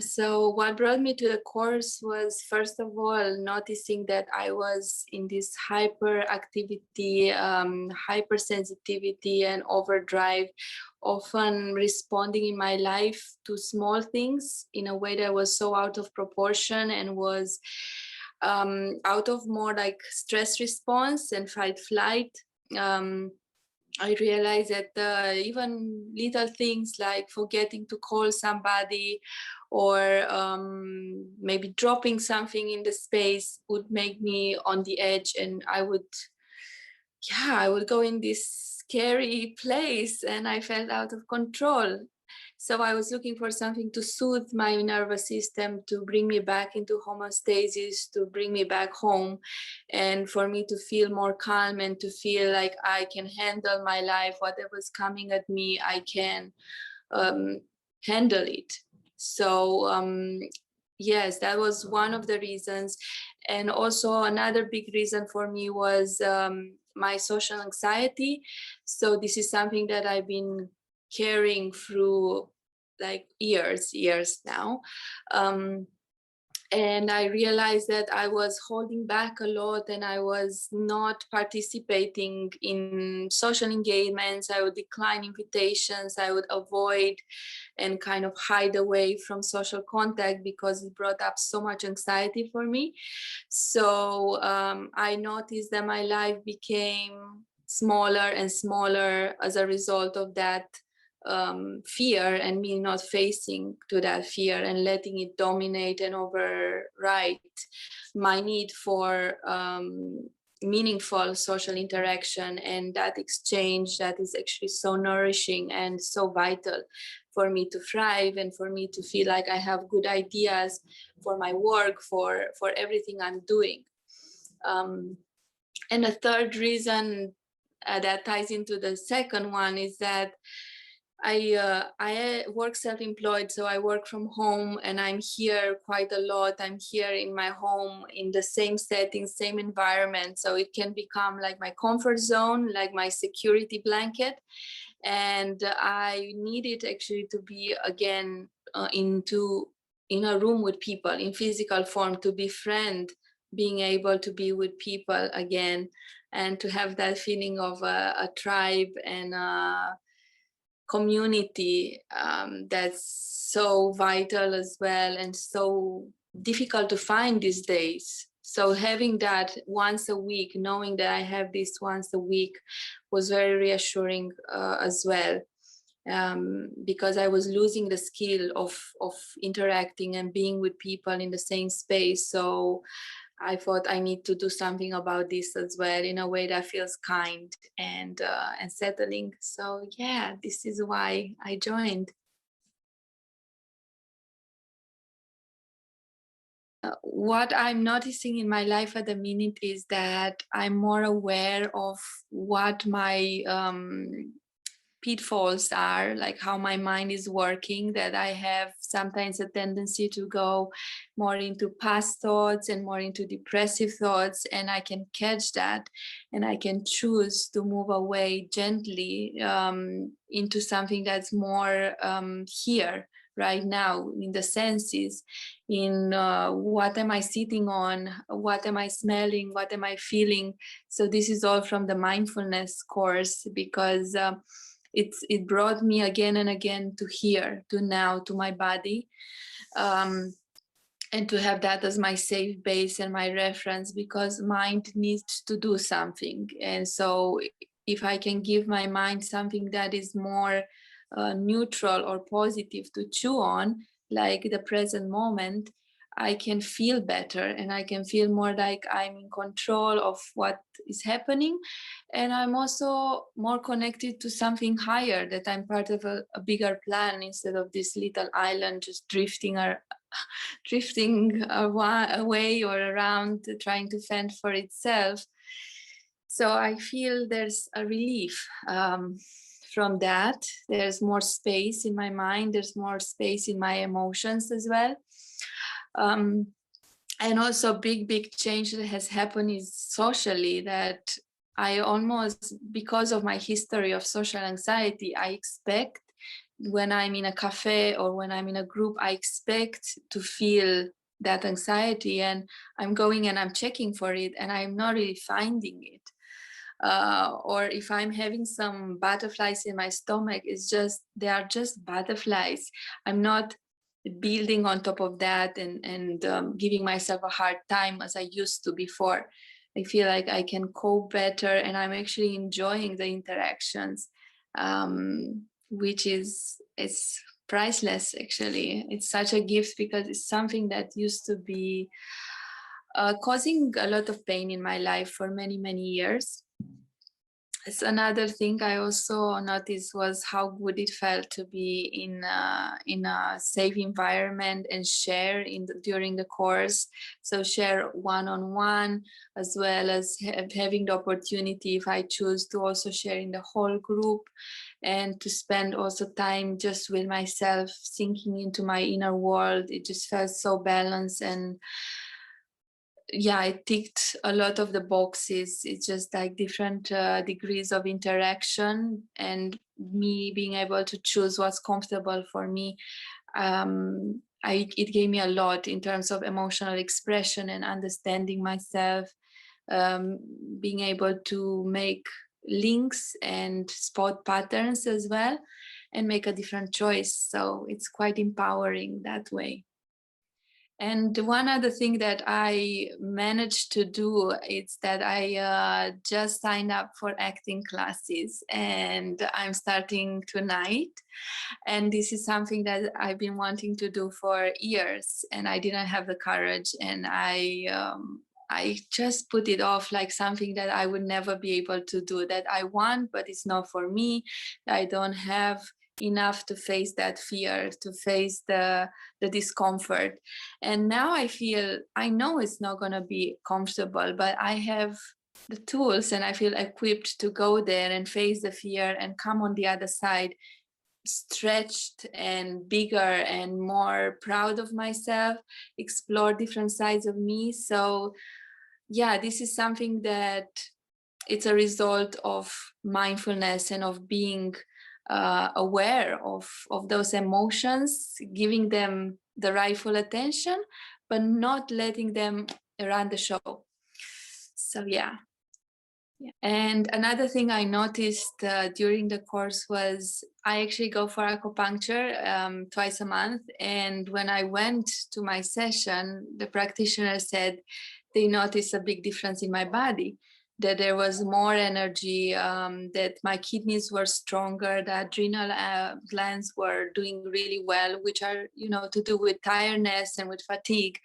So what brought me to the course was, first of all, noticing that I was in this hyperactivity, hypersensitivity and overdrive, often responding in my life to small things in a way that was so out of proportion and was out of more like stress response and fight flight. Um, I realized that even little things like forgetting to call somebody or maybe dropping something in the space would make me on the edge, and I would go in this scary place and I felt out of control. So I was looking for something to soothe my nervous system, to bring me back into homeostasis, to bring me back home, and for me to feel more calm and to feel like I can handle my life. Whatever's coming at me, I can um, handle it. So yes, that was one of the reasons. And also another big reason for me was my social anxiety. So this is something that I've been carrying through like years now. And I realized that I was holding back a lot and I was not participating in social engagements. I would decline invitations, I would avoid and kind of hide away from social contact because it brought up so much anxiety for me. So I noticed that my life became smaller and smaller as a result of that fear, and me not facing to that fear and letting it dominate and override my need for meaningful social interaction, and that exchange that is actually so nourishing and so vital for me to thrive and for me to feel like I have good ideas for my work, for everything I'm doing. And a third reason that ties into the second one is that I work self-employed, so I work from home and I'm here quite a lot. I'm here in my home in the same setting, same environment. So it can become like my comfort zone, like my security blanket. And I needed actually to be again in a room with people in physical form, to befriend, being able to be with people again and to have that feeling of a tribe and community that's so vital as well and so difficult to find these days. So having that once a week, knowing that I have this once a week, was very reassuring as well, because I was losing the skill of interacting and being with people in the same space. So I thought I need to do something about this as well in a way that feels kind and settling. So yeah, this is why I joined. What I'm noticing in my life at the minute is that I'm more aware of what my pitfalls are, like how my mind is working, that I have sometimes a tendency to go more into past thoughts and more into depressive thoughts, and I can catch that and I can choose to move away gently into something that's more here right now, in the senses, in what am I sitting on, what am I smelling, what am I feeling. So this is all from the mindfulness course, because it brought me again and again to here, to now, to my body, and to have that as my safe base and my reference, because mind needs to do something. And so if I can give my mind something that is more neutral or positive to chew on, like the present moment, I can feel better and I can feel more like I'm in control of what is happening. And I'm also more connected to something higher, that I'm part of a bigger plan instead of this little island just drifting away or around, trying to fend for itself. So I feel there's a relief from that. There's more space in my mind, there's more space in my emotions as well. Um, and also big change that has happened is socially, that I almost, because of my history of social anxiety, I expect when I'm in a cafe or when I'm in a group, I expect to feel that anxiety, and I'm going and I'm checking for it and I'm not really finding it. Or if I'm having some butterflies in my stomach, it's just, they are just butterflies. I'm not building on top of that and giving myself a hard time as I used to before. I feel like I can cope better and I'm actually enjoying the interactions, which is, it's priceless actually. It's such a gift because it's something that used to be causing a lot of pain in my life for many, many years. It's another thing I also noticed was how good it felt to be in a safe environment and share during the course. So share one-on-one, as well as having the opportunity, if I choose, to also share in the whole group, and to spend also time just with myself, sinking into my inner world. It just felt so balanced, and yeah, it ticked a lot of the boxes. It's just like different degrees of interaction and me being able to choose what's comfortable for me. It gave me a lot in terms of emotional expression and understanding myself, being able to make links and spot patterns as well and make a different choice. So it's quite empowering that way. And one other thing that I managed to do is that I just signed up for acting classes, and I'm starting tonight. And this is something that I've been wanting to do for years, and I didn't have the courage, and I just put it off like something that I would never be able to do, that I want, but it's not for me. I don't have enough to face that fear, to face the discomfort. And now I feel, I know it's not going to be comfortable, but I have the tools and I feel equipped to go there and face the fear and come on the other side stretched and bigger and more proud of myself, explore different sides of me. So yeah, this is something that it's a result of mindfulness and of being aware of those emotions, giving them the rightful attention, but not letting them run the show. So yeah. And another thing I noticed during the course was I actually go for acupuncture twice a month. And when I went to my session, the practitioner said they noticed a big difference in my body, that there was more energy, that my kidneys were stronger, the adrenal glands were doing really well, which are, you know, to do with tiredness and with fatigue.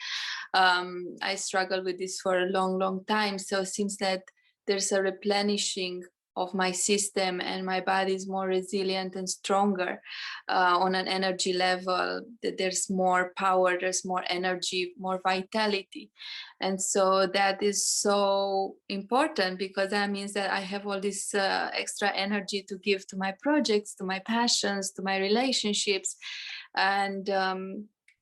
I struggled with this for a long, long time. So it seems that there's a replenishing of my system and my body is more resilient and stronger on an energy level, that there's more power, there's more energy, more vitality. And so that is so important, because that means that I have all this extra energy to give to my projects, to my passions, to my relationships. And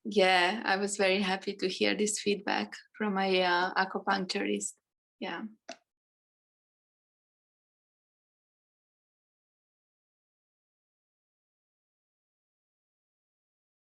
yeah, I was very happy to hear this feedback from my acupuncturist. Yeah.